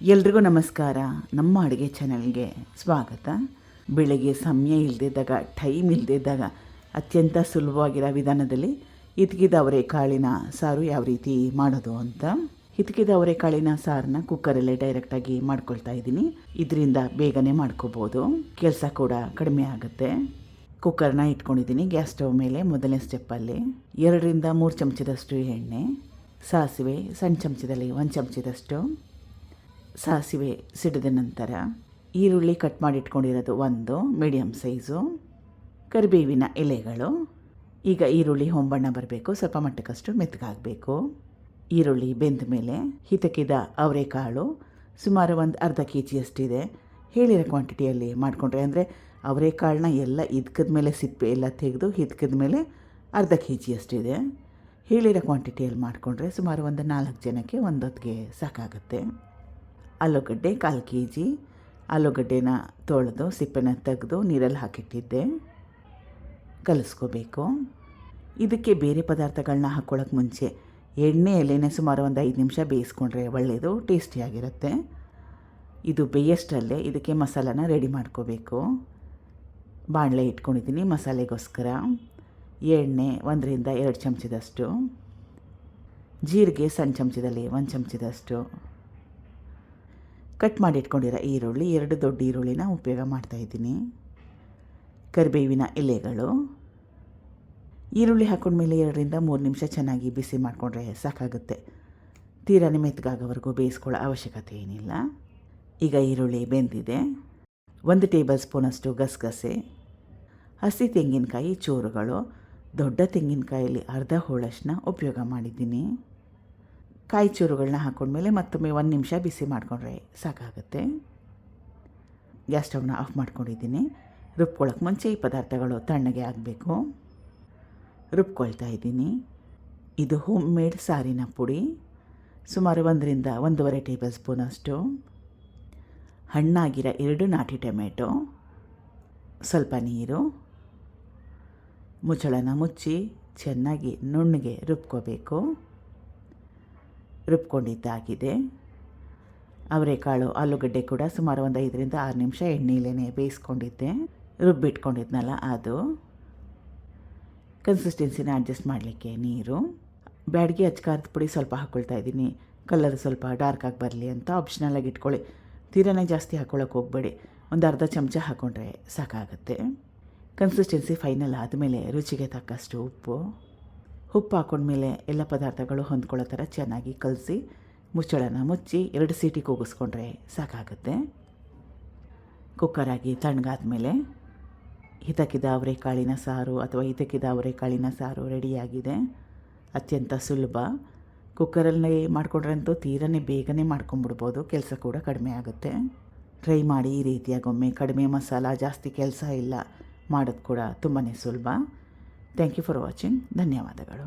ಎಲ್ರಿಗೂ ನಮಸ್ಕಾರ. ನಮ್ಮ ಅಡುಗೆ ಚಾನಲ್ಗೆ ಸ್ವಾಗತ. ಬೆಳಗ್ಗೆ ಸಮಯ ಇಲ್ಲದಿದ್ದಾಗ, ಟೈಮ್ ಇಲ್ಲದಿದ್ದಾಗ ಅತ್ಯಂತ ಸುಲಭವಾಗಿರೋ ವಿಧಾನದಲ್ಲಿ ಹಿತಕಿದ ಅವರೆಕಾಳಿನ ಸಾರು ಯಾವ ರೀತಿ ಮಾಡೋದು ಅಂತ. ಹಿತಕಿದ ಅವರೆಕಾಳಿನ ಸಾರನ್ನ ಕುಕ್ಕರಲ್ಲೇ ಡೈರೆಕ್ಟಾಗಿ ಮಾಡ್ಕೊಳ್ತಾ ಇದ್ದೀನಿ. ಇದರಿಂದ ಬೇಗನೆ ಮಾಡ್ಕೋಬೋದು, ಕೆಲಸ ಕೂಡ ಕಡಿಮೆ ಆಗುತ್ತೆ. ಕುಕ್ಕರ್ನ ಇಟ್ಕೊಂಡಿದ್ದೀನಿ ಗ್ಯಾಸ್ ಸ್ಟವ್ ಮೇಲೆ. ಮೊದಲನೇ ಸ್ಟೆಪ್ಪಲ್ಲಿ 2ರಿಂದ 3 ಚಮಚದಷ್ಟು ಎಣ್ಣೆ, ಸಾಸಿವೆ ಸಣ್ಣ ಚಮಚದಲ್ಲಿ 1 ಚಮಚದಷ್ಟು, ಸಾಸಿವೆ ಸಿಡಿದ ನಂತರ ಈರುಳ್ಳಿ ಕಟ್ ಮಾಡಿ ಇಟ್ಕೊಂಡಿರೋದು 1 ಮೀಡಿಯಮ್ ಸೈಜು, ಕರಿಬೇವಿನ ಎಲೆಗಳು. ಈಗ ಈರುಳ್ಳಿ ಹೊಂಬಣ್ಣ ಬರಬೇಕು, ಸ್ವಲ್ಪ ಮಟ್ಟಕ್ಕಷ್ಟು ಮೆತ್ತಗಾಗಬೇಕು. ಈರುಳ್ಳಿ ಬೆಂದ ಮೇಲೆ ಹಿತಕಿದ ಅವರೆಕಾಳು ಸುಮಾರು ಒಂದು ಅರ್ಧ kg ಅಷ್ಟಿದೆ. ಹೇಳಿರೋ ಕ್ವಾಂಟಿಟಿಯಲ್ಲಿ ಮಾಡಿಕೊಂಡ್ರೆ, ಅಂದರೆ ಅವರೆಕಾಳನ್ನ ಎಲ್ಲ ಹಿದ್ಕಿದ ಮೇಲೆ ಸಿಪ್ಪೆ ಎಲ್ಲ ತೆಗೆದು ಹಿದ್ಕಿದ ಮೇಲೆ ಅರ್ಧ kg ಅಷ್ಟಿದೆ. ಹೇಳಿರೋ ಕ್ವಾಂಟಿಟಿಯಲ್ಲಿ ಮಾಡಿಕೊಂಡ್ರೆ ಸುಮಾರು ಒಂದು 4 ಜನಕ್ಕೆ ಒಂದೊತ್ತಿಗೆ ಸಾಕಾಗುತ್ತೆ. ಆಲೂಗಡ್ಡೆ 1/4 kg. ಆಲೂಗಡ್ಡೆನ ತೊಳೆದು ಸಿಪ್ಪೆನ ತೆಗೆದು ನೀರಲ್ಲಿ ಹಾಕಿಟ್ಟಿದ್ದೆ, ಕಲಿಸ್ಕೋಬೇಕು. ಇದಕ್ಕೆ ಬೇರೆ ಪದಾರ್ಥಗಳನ್ನ ಹಾಕ್ಕೊಳ್ಳೋಕೆ ಮುಂಚೆ ಎಣ್ಣೆಯಲ್ಲೇ ಸುಮಾರು ಒಂದು 5 ನಿಮಿಷ ಬೇಯಿಸ್ಕೊಂಡ್ರೆ ಒಳ್ಳೆಯದು, ಟೇಸ್ಟಿಯಾಗಿರುತ್ತೆ. ಇದು ಬೇಯಷ್ಟರಲ್ಲೇ ಇದಕ್ಕೆ ಮಸಾಲಾನ ರೆಡಿ ಮಾಡ್ಕೋಬೇಕು. ಬಾಣಲೆ ಇಟ್ಕೊಂಡಿದ್ದೀನಿ ಮಸಾಲೆಗೋಸ್ಕರ. ಎಣ್ಣೆ 1ರಿಂದ 2 ಚಮಚದಷ್ಟು, ಜೀರಿಗೆ ಸಣ್ಣ ಚಮಚದಲ್ಲಿ 1 ಚಮಚದಷ್ಟು, ಕಟ್ ಮಾಡಿ ಇಟ್ಕೊಂಡಿರೋ ಈರುಳ್ಳಿ 2 ದೊಡ್ಡ ಈರುಳ್ಳಿನ ಉಪಯೋಗ ಮಾಡ್ತಾಯಿದ್ದೀನಿ, ಕರಿಬೇವಿನ ಎಲೆಗಳು. ಈರುಳ್ಳಿ ಹಾಕೊಂಡ್ಮೇಲೆ 2ರಿಂದ 3 ನಿಮಿಷ ಚೆನ್ನಾಗಿ ಬಿಸಿ ಮಾಡಿಕೊಂಡ್ರೆ ಸಾಕಾಗುತ್ತೆ. ತೀರಾ ಮೆತ್ತಗಾಗೋವರೆಗೂ ಬೇಯಿಸ್ಕೊಳ್ಳೋ ಅವಶ್ಯಕತೆ ಏನಿಲ್ಲ. ಈಗ ಈರುಳ್ಳಿ ಬೆಂದಿದೆ. 1 ಟೇಬಲ್ ಸ್ಪೂನಷ್ಟು ಗಸಗಸೆ, ಹಸಿ ತೆಂಗಿನಕಾಯಿ ಚೂರುಗಳು, ದೊಡ್ಡ ತೆಂಗಿನಕಾಯಲ್ಲಿ ಅರ್ಧ ಹೋಳಷ್ಟನ್ನ ಉಪಯೋಗ ಮಾಡಿದ್ದೀನಿ. ಕಾಯಿ ಚೂರುಗಳನ್ನ ಹಾಕೊಂಡ್ಮೇಲೆ ಮತ್ತೊಮ್ಮೆ 1 ನಿಮಿಷ ಬಿಸಿ ಮಾಡಿಕೊಂಡ್ರೆ ಸಾಕಾಗುತ್ತೆ. ಗ್ಯಾಸ್ ಸ್ಟವ್ನ ಆಫ್ ಮಾಡ್ಕೊಂಡಿದ್ದೀನಿ. ರುಬ್ಕೊಳ್ಳೋಕೆ ಮುಂಚೆ ಈ ಪದಾರ್ಥಗಳು ತಣ್ಣಗೆ ಆಗಬೇಕು. ರುಬ್ಕೊಳ್ತಾ ಇದ್ದೀನಿ. ಇದು ಹೋಮ್ ಮೇಡ್ ಸಾರಿನ ಪುಡಿ. ಸುಮಾರು 1ರಿಂದ 1.5 ಟೇಬಲ್ ಸ್ಪೂನಷ್ಟು, ಹಣ್ಣಾಗಿರೋ 2 ನಾಟಿ ಟೊಮೆಟೊ, ಸ್ವಲ್ಪ ನೀರು. ಮುಚ್ಚಳನ ಮುಚ್ಚಿ ಚೆನ್ನಾಗಿ ನುಣ್ಣಗೆ ರುಬ್ಕೋಬೇಕು. ರುಬ್ಕೊಂಡಿದ್ದಾಗಿದೆ. ಅವರೆಕಾಳು ಆಲೂಗಡ್ಡೆ ಕೂಡ ಸುಮಾರು ಒಂದು 5ರಿಂದ 6 ನಿಮಿಷ ಎಣ್ಣೆಯಲ್ಲೇ ಬೇಯಿಸ್ಕೊಂಡಿದ್ದೆ. ರುಬ್ಬಿಟ್ಕೊಂಡಿದ್ನಲ್ಲ ಅದು. ಕನ್ಸಿಸ್ಟೆನ್ಸಿನ ಅಡ್ಜಸ್ಟ್ ಮಾಡಲಿಕ್ಕೆ ನೀರು. ಬ್ಯಾಡಿಗೆ ಅಚ್ಕಾರದ ಪುಡಿ ಸ್ವಲ್ಪ ಹಾಕ್ಕೊಳ್ತಾ ಇದ್ದೀನಿ, ಕಲರ್ ಸ್ವಲ್ಪ ಡಾರ್ಕ್ ಆಗಿ ಬರಲಿ ಅಂತ. ಆಪ್ಷನಲಾಗಿ ಇಟ್ಕೊಳ್ಳಿ, ತೀರನೇ ಜಾಸ್ತಿ ಹಾಕ್ಕೊಳ್ಳೋಕೆ ಹೋಗಬೇಡಿ. ಒಂದು ಅರ್ಧ ಚಮಚ ಹಾಕ್ಕೊಂಡ್ರೆ ಸಾಕಾಗುತ್ತೆ. ಕನ್ಸಿಸ್ಟೆನ್ಸಿ ಫೈನಲ್ ಆದಮೇಲೆ ರುಚಿಗೆ ತಕ್ಕಷ್ಟು ಉಪ್ಪು ಹಾಕ್ಕೊಂಡ್ಮೇಲೆ ಎಲ್ಲ ಪದಾರ್ಥಗಳು ಹೊಂದ್ಕೊಳ್ಳೋ ಥರ ಚೆನ್ನಾಗಿ ಕಲಸಿ ಮುಚ್ಚಳನ ಮುಚ್ಚಿ 2 ಸೀಟಿ ಕೂಗಿಸ್ಕೊಂಡ್ರೆ ಸಾಕಾಗುತ್ತೆ. ಕುಕ್ಕರಾಗಿ ತಣ್ಣಗಾದ್ಮೇಲೆ ಹಿತಕಿದ ಅವರೆಕಾಳಿನ ಸಾರು ಅಥವಾ ಹಿತಕಿದ ಅವರೆಕಾಳಿನ ಸಾರು ರೆಡಿಯಾಗಿದೆ. ಅತ್ಯಂತ ಸುಲಭ. ಕುಕ್ಕರಲ್ಲಿ ಮಾಡಿಕೊಂಡ್ರಂತೂ ತೀರನೇ ಬೇಗನೆ ಮಾಡ್ಕೊಂಬಿಡ್ಬೋದು, ಕೆಲಸ ಕೂಡ ಕಡಿಮೆ ಆಗುತ್ತೆ. ಟ್ರೈ ಮಾಡಿ ಈ ರೀತಿಯಾಗೊಮ್ಮೆ. ಕಡಿಮೆ ಮಸಾಲ, ಜಾಸ್ತಿ ಕೆಲಸ ಇಲ್ಲ, ಮಾಡೋದು ಕೂಡ ತುಂಬಾ ಸುಲಭ. Thank you for watching. ಧನ್ಯವಾದಗಳು.